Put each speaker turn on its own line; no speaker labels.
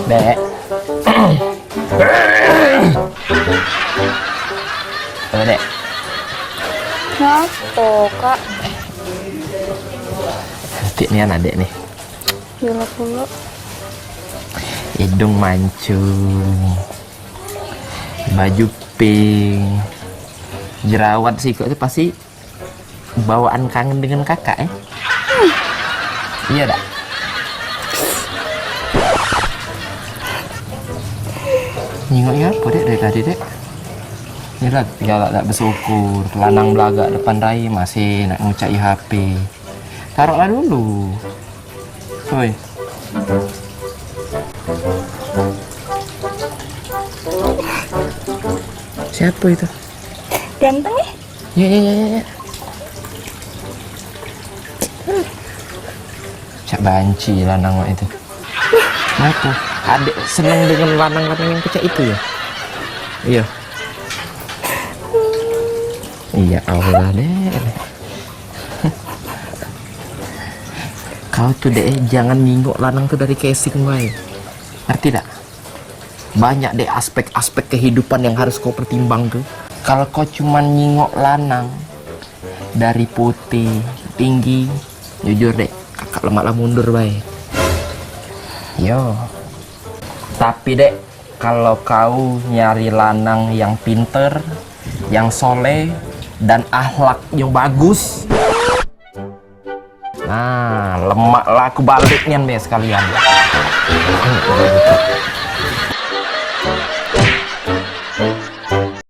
Dek. Dek.
Kenapa, Kak?
Cantik nih anak dek nih.
Gila pula.
Hidung mancung. Baju pink. Jerawat sih kok itu pasti bawaan kangen dengan kakak ya. Iya dak. Nyingoknya apa dek dari tadi dek? Ini lah galak tak bersyukur. Lanang belagak depan rai masih nak ngucai HP. Taruhlah dulu. Woi. Siapa itu?
Ganteng ya?
Ya. Cak banci lanang wak itu. Kenapa? Adik seneng dengan lanang-lanang yang kecak itu ya? Iya. Iya Allah deh. Kau tuh deh jangan ninggok lanang tuh dari casing wae. Ngerti tak? Banyak deh aspek-aspek kehidupan yang harus kau pertimbang tuh. Kalau kau cuman nyingok lanang dari putih, tinggi, jujur deh, kakak lemaklah mundur baik. Yo. Tapi dek, kalau kau nyari lanang yang pinter, yang soleh, dan akhlak yang bagus, nah lemaklah aku balik nian be sekalian.